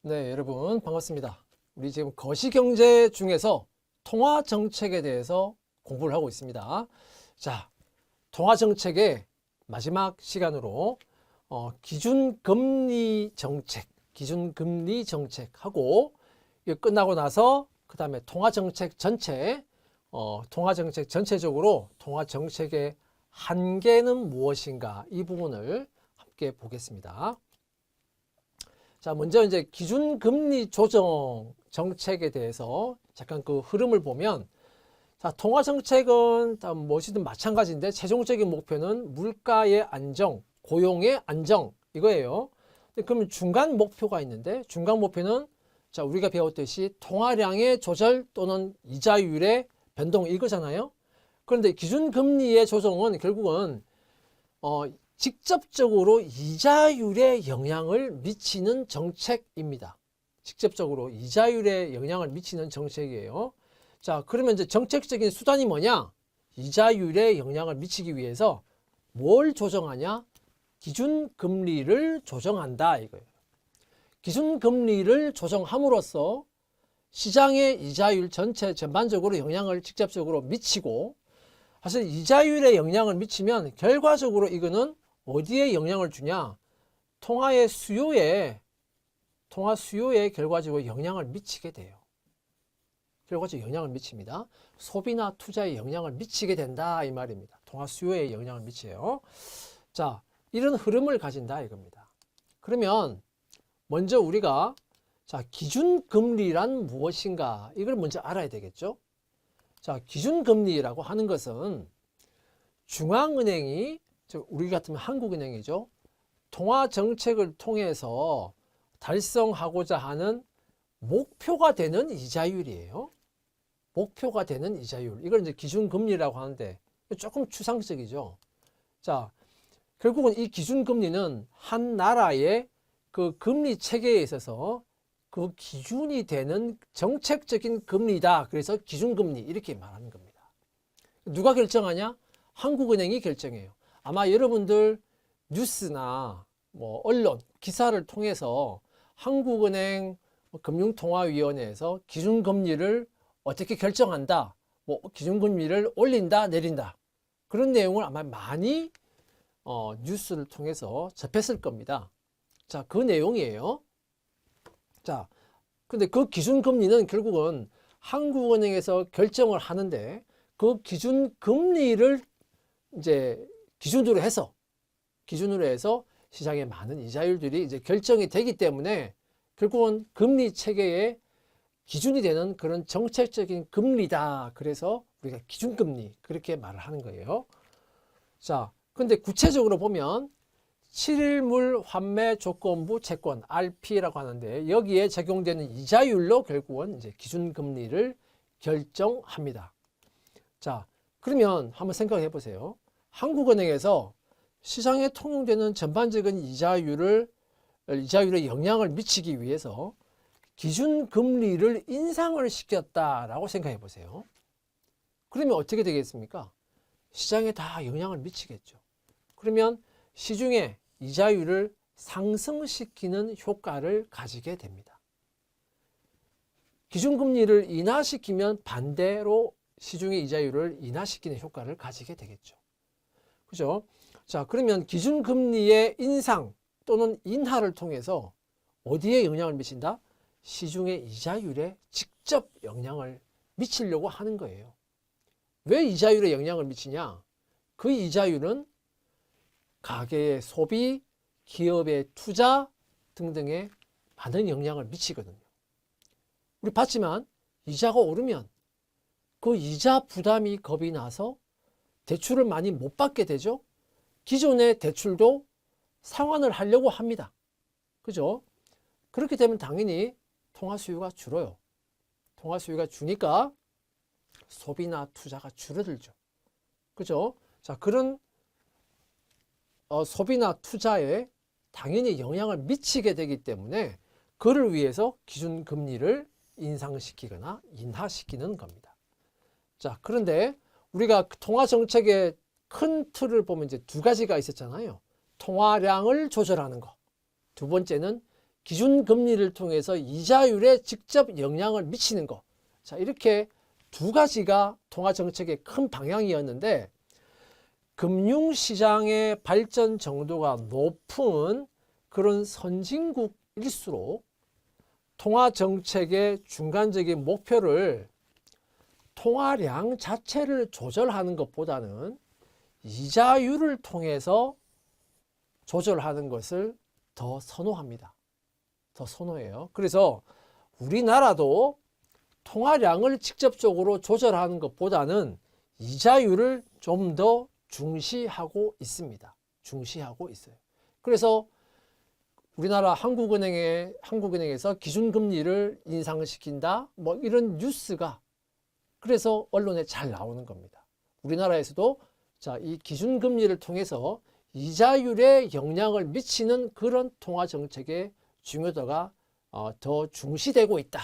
네, 여러분 반갑습니다. 우리 지금 거시경제 중에서 통화정책에 대해서 공부를 하고 있습니다. 자, 통화정책의 마지막 시간으로 기준금리 정책하고 이거 끝나고 나서 그 다음에 통화정책 전체적으로 통화정책의 한계는 무엇인가 이 부분을 함께 보겠습니다. 자, 먼저 이제 기준금리 조정 정책에 대해서 잠깐 그 흐름을 보면, 자, 통화정책은 다 무엇이든 마찬가지인데 최종적인 목표는 물가의 안정, 고용의 안정 이거예요. 그러면 중간 목표가 있는데 중간 목표는 자, 우리가 배웠듯이 통화량의 조절 또는 이자율의 변동 이거잖아요. 그런데 기준금리의 조정은 결국은 직접적으로 이자율에 영향을 미치는 정책입니다. 직접적으로 이자율에 영향을 미치는 정책이에요. 자, 그러면 이제 정책적인 수단이 뭐냐? 이자율에 영향을 미치기 위해서 뭘 조정하냐? 기준금리를 조정한다 이거예요. 기준금리를 조정함으로써 시장의 이자율 전체 전반적으로 영향을 직접적으로 미치고, 사실 이자율에 영향을 미치면 결과적으로 이거는 어디에 영향을 주냐? 통화 수요에 결과적으로 영향을 미치게 돼요. 결과적으로 영향을 미칩니다. 소비나 투자에 영향을 미치게 된다 이 말입니다. 통화 수요에 영향을 미쳐요. 자, 이런 흐름을 가진다 이겁니다. 그러면 먼저 우리가 자, 기준금리란 무엇인가 이걸 먼저 알아야 되겠죠. 자, 기준금리라고 하는 것은 중앙은행이, 우리 같으면 한국은행이죠, 통화정책을 통해서 달성하고자 하는 목표가 되는 이자율이에요. 목표가 되는 이자율. 이걸 이제 기준금리라고 하는데 조금 추상적이죠. 자, 결국은 이 기준금리는 한 나라의 그 금리 체계에 있어서 그 기준이 되는 정책적인 금리다. 그래서 기준금리 이렇게 말하는 겁니다. 누가 결정하냐? 한국은행이 결정해요. 아마 여러분들 뉴스나 뭐 언론 기사를 통해서 한국은행 금융통화위원회에서 기준금리를 어떻게 결정한다, 뭐 기준금리를 올린다 내린다 그런 내용을 아마 많이 뉴스를 통해서 접했을 겁니다. 자, 그 내용이에요. 자, 근데 그 기준금리는 결국은 한국은행에서 결정을 하는데 그 기준금리를 이제 기준으로 해서 시장의 많은 이자율들이 이제 결정이 되기 때문에 결국은 금리 체계의 기준이 되는 그런 정책적인 금리다. 그래서 우리가 기준금리 그렇게 말을 하는 거예요. 자, 근데 구체적으로 보면 7일물 환매 조건부 채권 RP라고 하는데 여기에 적용되는 이자율로 결국은 이제 기준금리를 결정합니다. 자, 그러면 한번 생각해 보세요. 한국은행에서 시장에 통용되는 전반적인 이자율에 영향을 미치기 위해서 기준금리를 인상을 시켰다라고 생각해 보세요. 그러면 어떻게 되겠습니까? 시장에 다 영향을 미치겠죠. 그러면 시중에 이자율을 상승시키는 효과를 가지게 됩니다. 기준금리를 인하시키면 반대로 시중의 이자율을 인하시키는 효과를 가지게 되겠죠. 그죠? 자, 그러면 기준금리의 인상 또는 인하를 통해서 어디에 영향을 미친다? 시중의 이자율에 직접 영향을 미치려고 하는 거예요. 왜 이자율에 영향을 미치냐? 그 이자율은 가계의 소비, 기업의 투자 등등에 많은 영향을 미치거든요. 우리 봤지만 이자가 오르면 그 이자 부담이 겁이 나서 대출을 많이 못 받게 되죠. 기존의 대출도 상환을 하려고 합니다. 그죠? 그렇게 되면 당연히 통화 수요가 줄어요. 통화 수요가 주니까 소비나 투자가 줄어들죠. 그죠? 자, 그런 소비나 투자에 당연히 영향을 미치게 되기 때문에 그를 위해서 기준금리를 인상시키거나 인하시키는 겁니다. 자, 그런데 우리가 통화정책의 큰 틀을 보면 이제 두 가지가 있었잖아요. 통화량을 조절하는 거. 두 번째는 기준금리를 통해서 이자율에 직접 영향을 미치는 것. 자, 이렇게 두 가지가 통화정책의 큰 방향이었는데 금융시장의 발전 정도가 높은 그런 선진국일수록 통화정책의 중간적인 목표를 통화량 자체를 조절하는 것보다는 이자율을 통해서 조절하는 것을 더 선호합니다. 더 선호해요. 그래서 우리나라도 통화량을 직접적으로 조절하는 것보다는 이자율을 좀 더 중시하고 있습니다. 중시하고 있어요. 그래서 우리나라 한국은행에서 기준금리를 인상시킨다, 뭐 이런 뉴스가 그래서 언론에 잘 나오는 겁니다. 우리나라에서도 자, 이 기준금리를 통해서 이자율에 영향을 미치는 그런 통화정책의 중요도가 더 중시되고 있다.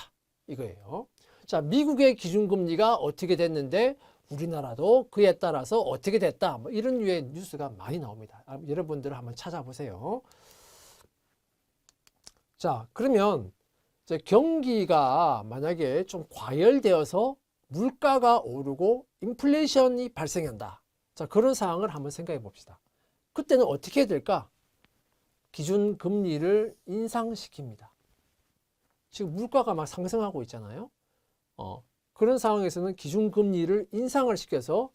이거예요. 자, 미국의 기준금리가 어떻게 됐는데 우리나라도 그에 따라서 어떻게 됐다. 뭐 이런 류의 뉴스가 많이 나옵니다. 여러분들 한번 찾아보세요. 자, 그러면 이제 경기가 만약에 좀 과열되어서 물가가 오르고 인플레이션이 발생한다. 자, 그런 상황을 한번 생각해 봅시다. 그때는 어떻게 해야 될까? 기준금리를 인상시킵니다. 지금 물가가 막 상승하고 있잖아요. 그런 상황에서는 기준금리를 인상을 시켜서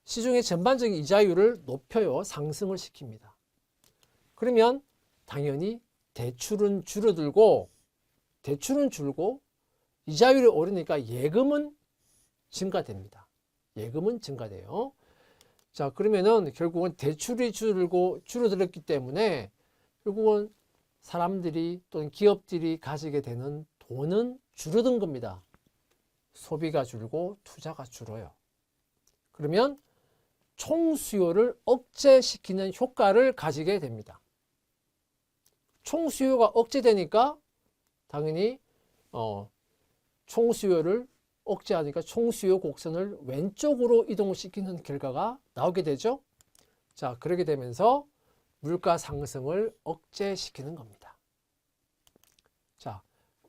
시중의 전반적인 이자율을 높여요. 상승을 시킵니다. 그러면 당연히 대출은 줄고 이자율이 오르니까 예금은 증가됩니다. 예금은 증가돼요. 자, 그러면은 결국은 대출이 줄어들었기 때문에 결국은 사람들이 또는 기업들이 가지게 되는 돈은 줄어든 겁니다. 소비가 줄고 투자가 줄어요. 그러면 총수요를 억제시키는 효과를 가지게 됩니다. 총수요가 억제되니까 당연히 총수요를 억제하니까 총수요 곡선을 왼쪽으로 이동시키는 결과가 나오게 되죠. 자, 그렇게 되면서 물가 상승을 억제시키는 겁니다. 자,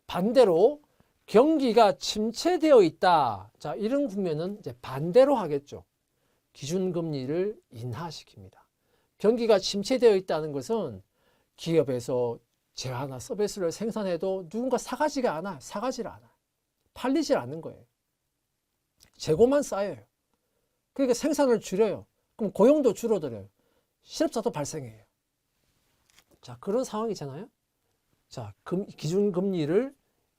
반대로 경기가 침체되어 있다. 자, 이런 국면은 이제 반대로 하겠죠. 기준금리를 인하시킵니다. 경기가 침체되어 있다는 것은 기업에서 재화나 서비스를 생산해도 누군가 사가지를 않아요. 팔리질 않는 거예요. 재고만 쌓여요. 그러니까 생산을 줄여요. 그럼 고용도 줄어들어요. 실업자도 발생해요. 자, 그런 상황이잖아요. 자, 기준금리를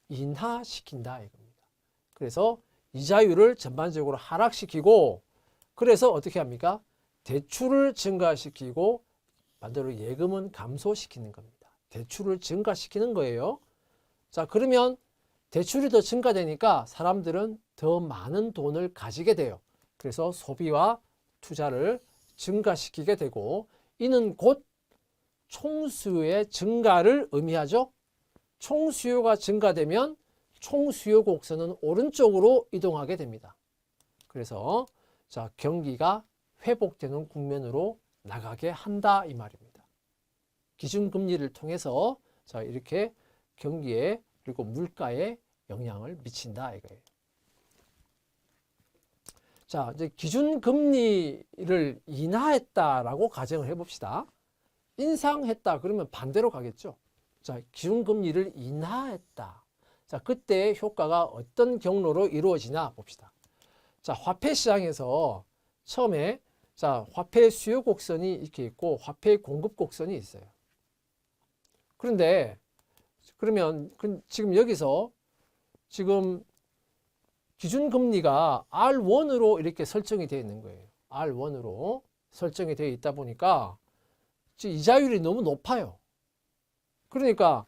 인하시킨다 이겁니다. 그래서 이자율을 전반적으로 하락시키고 그래서 어떻게 합니까? 대출을 증가시키고 반대로 예금은 감소시키는 겁니다. 대출을 증가시키는 거예요. 자, 그러면 대출이 더 증가되니까 사람들은 더 많은 돈을 가지게 돼요. 그래서 소비와 투자를 증가시키게 되고 이는 곧 총수요의 증가를 의미하죠. 총수요가 증가되면 총수요 곡선은 오른쪽으로 이동하게 됩니다. 그래서 자, 경기가 회복되는 국면으로 나가게 한다 이 말입니다. 기준금리를 통해서 자, 이렇게 경기에 그리고 물가에 영향을 미친다 이거예요. 자, 이제 기준금리를 인하했다라고 가정을 해봅시다. 인상했다 그러면 반대로 가겠죠. 자, 기준금리를 인하했다. 자, 그때 효과가 어떤 경로로 이루어지나 봅시다. 자, 화폐 시장에서 처음에 자, 화폐 수요 곡선이 이렇게 있고 화폐 공급 곡선이 있어요. 그런데 그러면 지금 여기서 지금 기준금리가 R1으로 이렇게 설정이 되어 있는 거예요. R1으로 설정이 되어 있다 보니까 이자율이 너무 높아요. 그러니까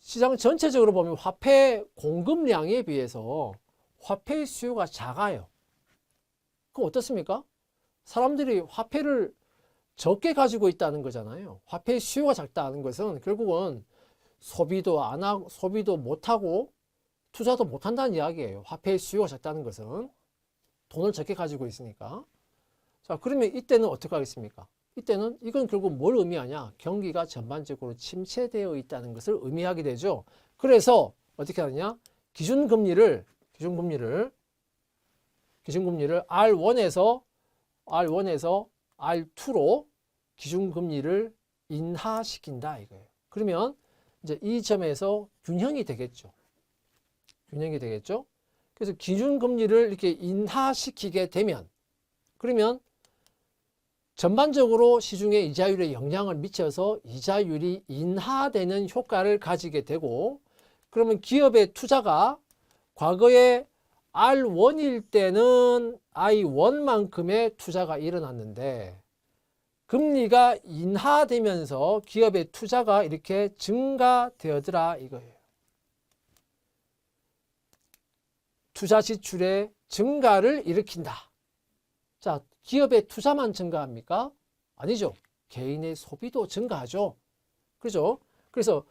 시장 전체적으로 보면 화폐 공급량에 비해서 화폐 수요가 작아요. 그럼 어떻습니까? 사람들이 화폐를 적게 가지고 있다는 거잖아요. 화폐 수요가 작다는 것은 결국은 소비도 못하고 투자도 못한다는 이야기예요. 화폐 수요가 작다는 것은 돈을 적게 가지고 있으니까. 자, 그러면 이때는 어떻게 하겠습니까? 이때는 이건 결국 뭘 의미하냐? 경기가 전반적으로 침체되어 있다는 것을 의미하게 되죠. 그래서 어떻게 하느냐? 기준금리를 R1에서 R2로 기준금리를 인하시킨다 이거예요. 그러면 이제 이 점에서 균형이 되겠죠. 그래서 기준금리를 이렇게 인하시키게 되면, 그러면 전반적으로 시중의 이자율에 영향을 미쳐서 이자율이 인하되는 효과를 가지게 되고, 그러면 기업의 투자가 과거에 R1일 때는 I1만큼의 투자가 일어났는데 금리가 인하되면서 기업의 투자가 이렇게 증가되어더라 이거예요. 투자 지출의 증가를 일으킨다. 자, 기업의 투자만 증가합니까? 아니죠. 개인의 소비도 증가하죠. 그렇죠? 그래서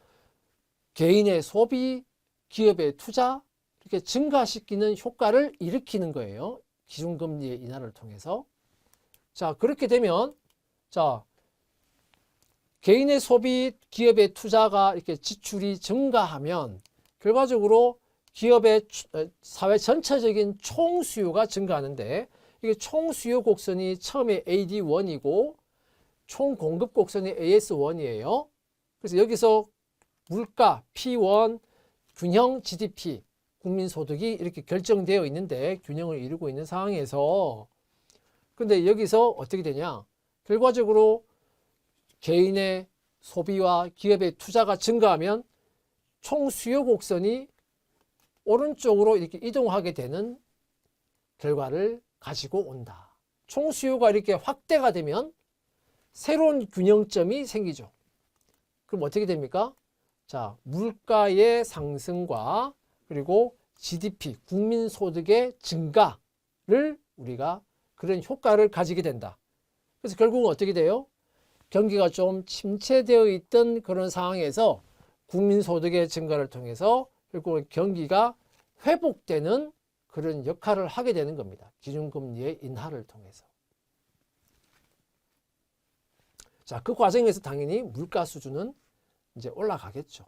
개인의 소비, 기업의 투자 이렇게 증가시키는 효과를 일으키는 거예요. 기준금리의 인하를 통해서. 자, 그렇게 되면 자, 개인의 소비, 기업의 투자가 이렇게 지출이 증가하면 결과적으로 기업의 사회 전체적인 총수요가 증가하는데, 이게 총수요 곡선이 처음에 AD1이고 총 공급 곡선이 AS1이에요. 그래서 여기서 물가 P1, 균형 GDP, 국민소득이 이렇게 결정되어 있는데 균형을 이루고 있는 상황에서, 근데 여기서 어떻게 되냐? 결과적으로 개인의 소비와 기업의 투자가 증가하면 총수요 곡선이 오른쪽으로 이렇게 이동하게 되는 결과를 가지고 온다. 총수요가 이렇게 확대가 되면 새로운 균형점이 생기죠. 그럼 어떻게 됩니까? 자, 물가의 상승과 그리고 GDP, 국민소득의 증가를 우리가 그런 효과를 가지게 된다. 그래서 결국은 어떻게 돼요? 경기가 좀 침체되어 있던 그런 상황에서 국민소득의 증가를 통해서 결국은 경기가 회복되는 그런 역할을 하게 되는 겁니다. 기준금리의 인하를 통해서. 자, 그 과정에서 당연히 물가 수준은 이제 올라가겠죠.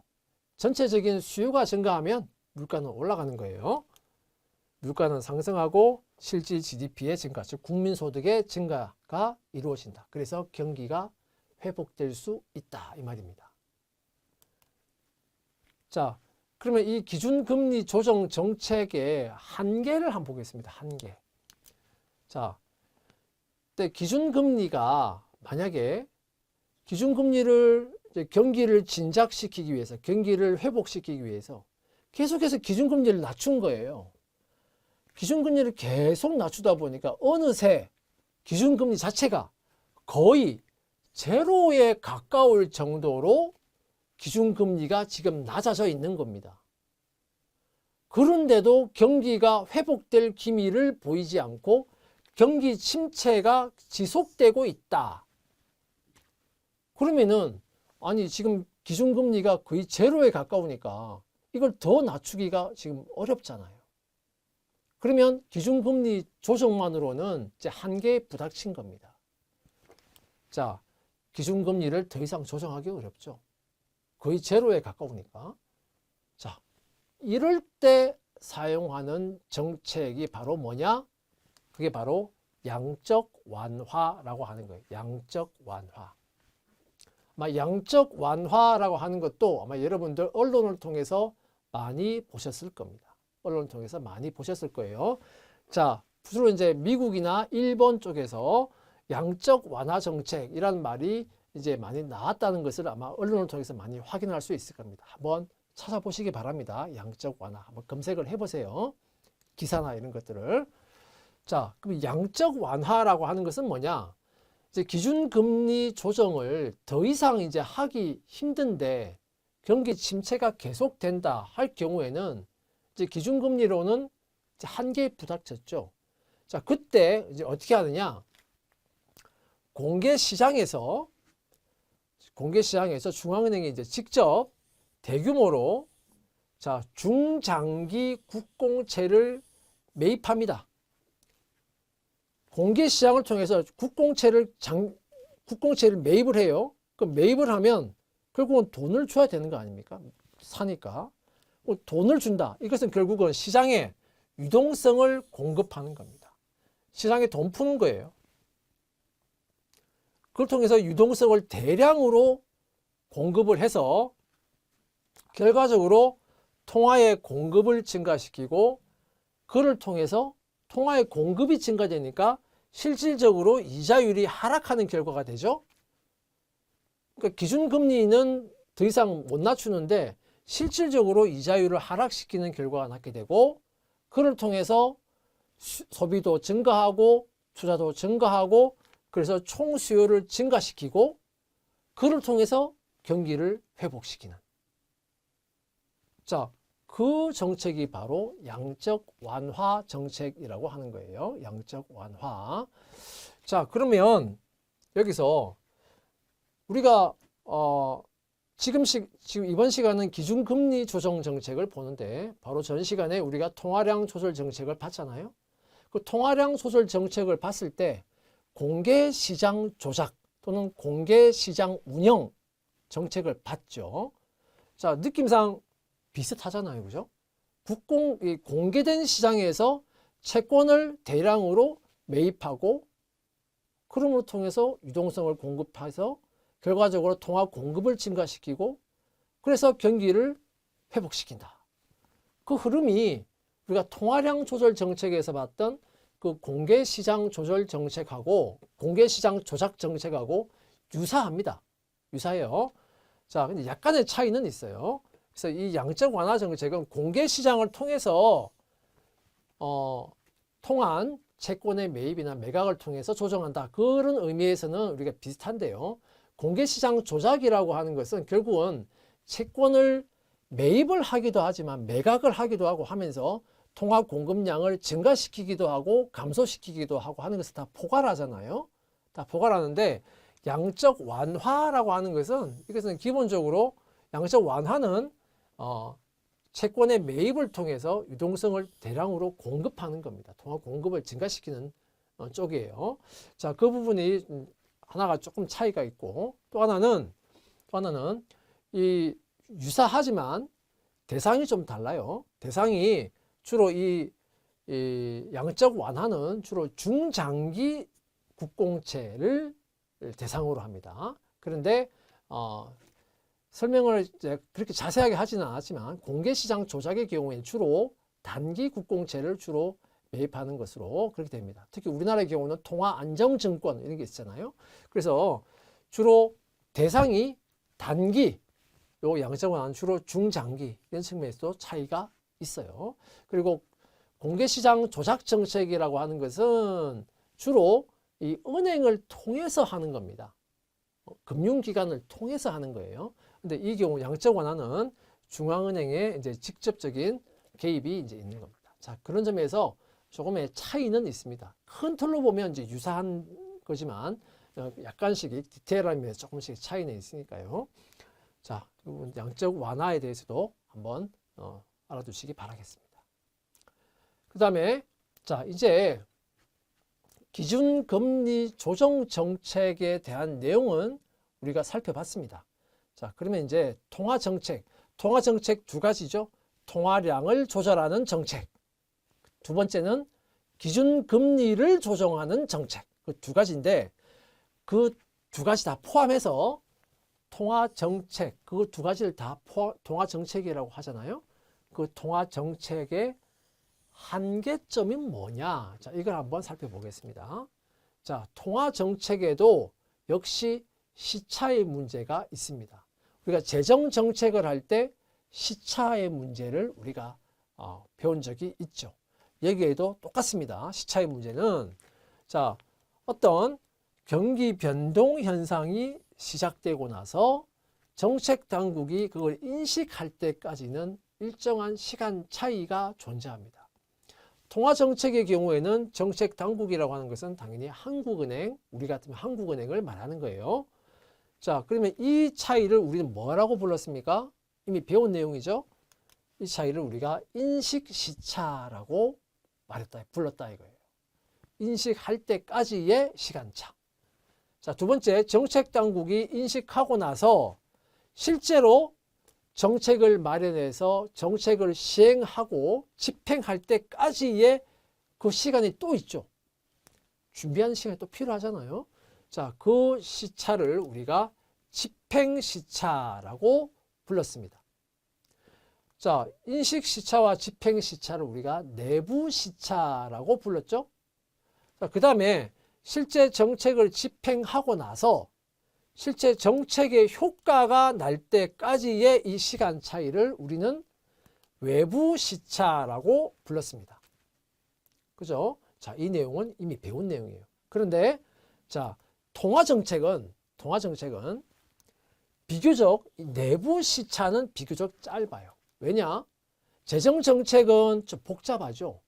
전체적인 수요가 증가하면 물가는 올라가는 거예요. 물가는 상승하고 실질 GDP의 증가, 즉 국민소득의 증가가 이루어진다. 그래서 경기가 회복될 수 있다 이 말입니다. 자, 그러면 이 기준금리 조정 정책의 한계를 한번 보겠습니다. 한계. 자, 근데 기준금리가 만약에 기준금리를 경기를 진작시키기 위해서, 경기를 회복시키기 위해서 계속해서 기준금리를 낮춘 거예요. 기준금리를 계속 낮추다 보니까 어느새 기준금리 자체가 거의 제로에 가까울 정도로 기준금리가 지금 낮아져 있는 겁니다. 그런데도 경기가 회복될 기미를 보이지 않고 경기 침체가 지속되고 있다. 그러면은 아니 지금 기준금리가 거의 제로에 가까우니까 이걸 더 낮추기가 지금 어렵잖아요. 그러면 기준금리 조정만으로는 이제 한계에 부닥친 겁니다. 자, 기준금리를 더 이상 조정하기 어렵죠. 거의 제로에 가까우니까. 자, 이럴 때 사용하는 정책이 바로 뭐냐? 그게 바로 양적 완화라고 하는 거예요. 양적 완화. 아마 양적 완화라고 하는 것도 아마 여러분들 언론을 통해서 많이 보셨을 겁니다. 언론을 통해서 많이 보셨을 거예요. 자, 주로 이제 미국이나 일본 쪽에서 양적 완화 정책이라는 말이 이제 많이 나왔다는 것을 아마 언론을 통해서 많이 확인할 수 있을 겁니다. 한번 찾아보시기 바랍니다. 양적 완화. 한번 검색을 해보세요. 기사나 이런 것들을. 자, 그럼 양적 완화라고 하는 것은 뭐냐? 이제 기준금리 조정을 더 이상 이제 하기 힘든데 경기 침체가 계속된다 할 경우에는 이제 기준금리로는 이제 한계에 부닥쳤죠. 자, 그때 이제 어떻게 하느냐? 공개시장에서 중앙은행이 이제 직접 대규모로 자, 중장기 국공채를 매입합니다. 공개시장을 통해서 국공채를 국공채를 매입을 해요. 그 매입을 하면 결국은 돈을 줘야 되는 거 아닙니까? 사니까. 돈을 준다. 이것은 결국은 시장에 유동성을 공급하는 겁니다. 시장에 돈 푸는 거예요. 그걸 통해서 유동성을 대량으로 공급을 해서 결과적으로 통화의 공급을 증가시키고 그를 통해서 통화의 공급이 증가되니까 실질적으로 이자율이 하락하는 결과가 되죠. 그러니까 기준금리는 더 이상 못 낮추는데 실질적으로 이자율을 하락시키는 결과가 나게 되고 그를 통해서 소비도 증가하고 투자도 증가하고 그래서 총 수요를 증가시키고 그를 통해서 경기를 회복시키는. 자, 그 정책이 바로 양적 완화 정책이라고 하는 거예요. 양적 완화. 자, 그러면 여기서 우리가 지금 이번 시간은 기준금리 조정 정책을 보는데 바로 전 시간에 우리가 통화량 조절 정책을 봤잖아요. 그 통화량 조절 정책을 봤을 때 공개시장 조작 또는 공개시장 운영 정책을 봤죠. 자, 느낌상 비슷하잖아요. 그죠? 공개된 시장에서 채권을 대량으로 매입하고 그럼으로 통해서 유동성을 공급해서 결과적으로 통화 공급을 증가시키고 그래서 경기를 회복시킨다. 그 흐름이 우리가 통화량 조절 정책에서 봤던 그 공개시장 조절 정책하고 공개시장 조작 정책하고 유사합니다. 유사해요. 자, 근데 약간의 차이는 있어요. 그래서 이 양적 완화 정책은 공개시장을 통해서 통한 채권의 매입이나 매각을 통해서 조정한다. 그런 의미에서는 우리가 비슷한데요. 공개시장 조작이라고 하는 것은 결국은 채권을 매입을 하기도 하지만 매각을 하기도 하고 하면서 통화 공급량을 증가시키기도 하고 감소시키기도 하고 하는 것을 다 포괄하잖아요. 다 포괄하는데 양적 완화라고 하는 것은 이것은 기본적으로 양적 완화는 채권의 매입을 통해서 유동성을 대량으로 공급하는 겁니다. 통화 공급을 증가시키는 쪽이에요. 자, 그 부분이 하나가 조금 차이가 있고 또 하나는 이 유사하지만 대상이 좀 달라요. 대상이 주로 이 양적 완화는 주로 중장기 국공채를 대상으로 합니다. 그런데 설명을 이제 그렇게 자세하게 하지는 않았지만 공개시장 조작의 경우에는 주로 단기 국공채를 주로 매입하는 것으로 그렇게 됩니다. 특히 우리나라의 경우는 통화안정증권 이런 게 있잖아요. 그래서 주로 대상이 단기, 요 양적 완화는 주로 중장기 이런 측면에서도 차이가 있어요. 그리고 공개시장 조작 정책이라고 하는 것은 주로 이 은행을 통해서 하는 겁니다. 금융기관을 통해서 하는 거예요. 근데 이 경우 양적 완화는 중앙은행의 이제 직접적인 개입이 이제 있는 겁니다. 자, 그런 점에서 조금의 차이는 있습니다. 큰 틀로 보면 이제 유사한 거지만 약간씩 디테일한 면에서 조금씩 차이는 있으니까요. 자, 양적 완화에 대해서도 한번 알아두시기 바라겠습니다. 그 다음에 자, 이제 기준금리 조정 정책에 대한 내용은 우리가 살펴봤습니다. 자, 그러면 이제 통화정책 두 가지죠. 통화량을 조절하는 정책. 두 번째는 기준금리를 조정하는 정책. 그 두 가지인데 그 두 가지 다 포함해서 통화정책, 그 두 가지를 다 통화정책이라고 하잖아요. 그 통화정책의 한계점이 뭐냐? 자, 이걸 한번 살펴보겠습니다. 자, 통화정책에도 역시 시차의 문제가 있습니다. 우리가 재정정책을 할 때 시차의 문제를 우리가 배운 적이 있죠. 여기에도 똑같습니다. 시차의 문제는 자, 어떤 경기 변동 현상이 시작되고 나서 정책 당국이 그걸 인식할 때까지는 일정한 시간 차이가 존재합니다. 통화정책의 경우에는 정책 당국이라고 하는 것은 당연히 한국은행, 우리 같으면 한국은행을 말하는 거예요. 자, 그러면 이 차이를 우리는 뭐라고 불렀습니까? 이미 배운 내용이죠. 이 차이를 우리가 인식시차라고 불렀다 이거예요. 인식할 때까지의 시간차. 자, 두 번째, 정책 당국이 인식하고 나서 실제로 정책을 마련해서 정책을 시행하고 집행할 때까지의 그 시간이 또 있죠. 준비하는 시간이 또 필요하잖아요. 자, 그 시차를 우리가 집행 시차라고 불렀습니다. 자, 인식 시차와 집행 시차를 우리가 내부 시차라고 불렀죠. 자, 그 다음에 실제 정책을 집행하고 나서 실제 정책의 효과가 날 때까지의 이 시간 차이를 우리는 외부 시차라고 불렀습니다. 그죠? 자, 이 내용은 이미 배운 내용이에요. 그런데 자, 통화정책은 비교적 내부 시차는 비교적 짧아요. 왜냐? 재정정책은 좀 복잡하죠.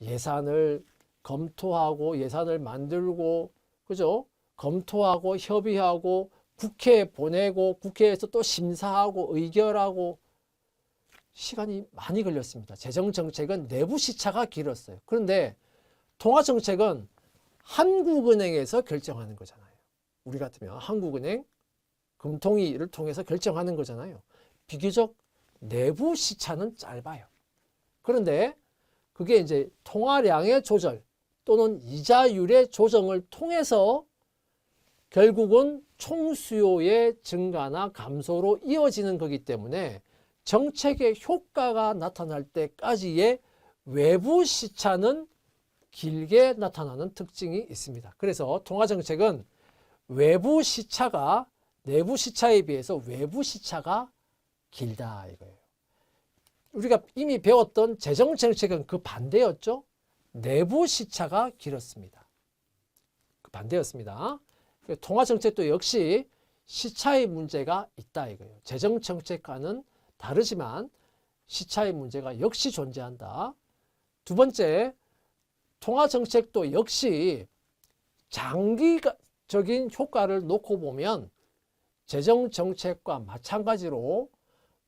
예산을 검토하고 예산을 만들고, 그죠? 검토하고 협의하고 국회에 보내고 국회에서 또 심사하고 의결하고 시간이 많이 걸렸습니다. 재정정책은 내부 시차가 길었어요. 그런데 통화정책은 한국은행에서 결정하는 거잖아요. 우리 같으면 한국은행 금통위를 통해서 결정하는 거잖아요. 비교적 내부 시차는 짧아요. 그런데 그게 이제 통화량의 조절 또는 이자율의 조정을 통해서 결국은 총수요의 증가나 감소로 이어지는 거기 때문에 정책의 효과가 나타날 때까지의 외부 시차는 길게 나타나는 특징이 있습니다. 그래서 통화정책은 외부 시차가 내부 시차에 비해서 외부 시차가 길다 이거예요. 우리가 이미 배웠던 재정정책은 그 반대였죠. 내부 시차가 길었습니다. 그 반대였습니다. 통화정책도 역시 시차의 문제가 있다 이거예요. 재정정책과는 다르지만 시차의 문제가 역시 존재한다. 두 번째, 통화정책도 역시 장기적인 효과를 놓고 보면 재정정책과 마찬가지로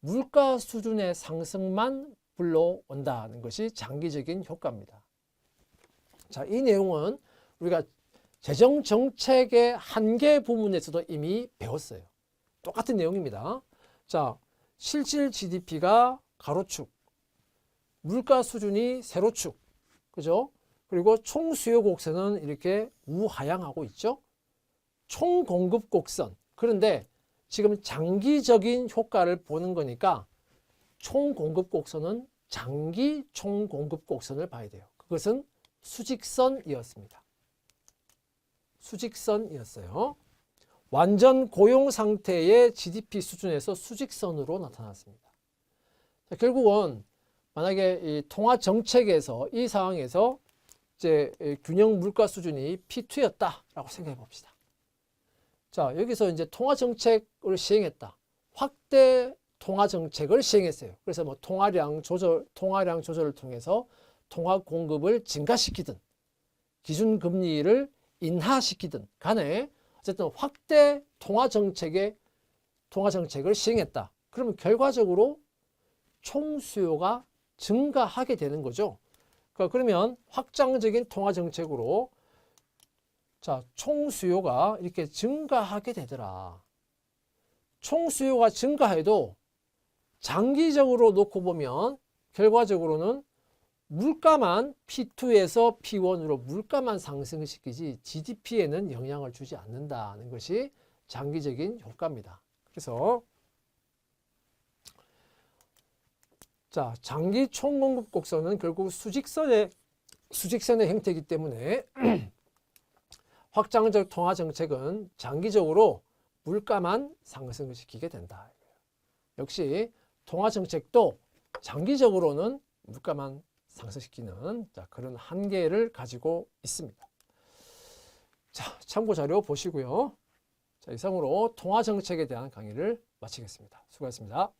물가 수준의 상승만 불러온다는 것이 장기적인 효과입니다. 자, 이 내용은 우리가 재정정책의 한계 부분에서도 이미 배웠어요. 똑같은 내용입니다. 자, 실질 GDP가 가로축, 물가 수준이 세로축, 그죠? 그리고 총 수요 곡선은 이렇게 우하향하고 있죠. 총 공급 곡선. 그런데 지금 장기적인 효과를 보는 거니까 총 공급 곡선은 장기 총 공급 곡선을 봐야 돼요. 그것은 수직선이었습니다. 수직선이었어요. 완전 고용 상태의 GDP 수준에서 수직선으로 나타났습니다. 자, 결국은 만약에 이 통화 정책에서 이 상황에서 이제 균형 물가 수준이 P2였다라고 생각해 봅시다. 자, 여기서 이제 통화 정책을 시행했다. 확대 통화 정책을 시행했어요. 그래서 뭐 통화량 조절을 통해서 통화 공급을 증가시키든 기준 금리를 인하시키든 간에 어쨌든 확대 통화 정책을 시행했다. 그러면 결과적으로 총 수요가 증가하게 되는 거죠. 그러면 확장적인 통화 정책으로 자, 총 수요가 이렇게 증가하게 되더라. 총 수요가 증가해도 장기적으로 놓고 보면 결과적으로는 물가만 P2에서 P1으로 물가만 상승시키지 GDP에는 영향을 주지 않는다는 것이 장기적인 효과입니다. 그래서 자, 장기 총공급 곡선은 결국 수직선의 형태이기 때문에 확장적 통화 정책은 장기적으로 물가만 상승시키게 된다. 역시 통화 정책도 장기적으로는 물가만 상승시키는 그런 한계를 가지고 있습니다. 자, 참고 자료 보시고요. 자, 이상으로 통화 정책에 대한 강의를 마치겠습니다. 수고하셨습니다.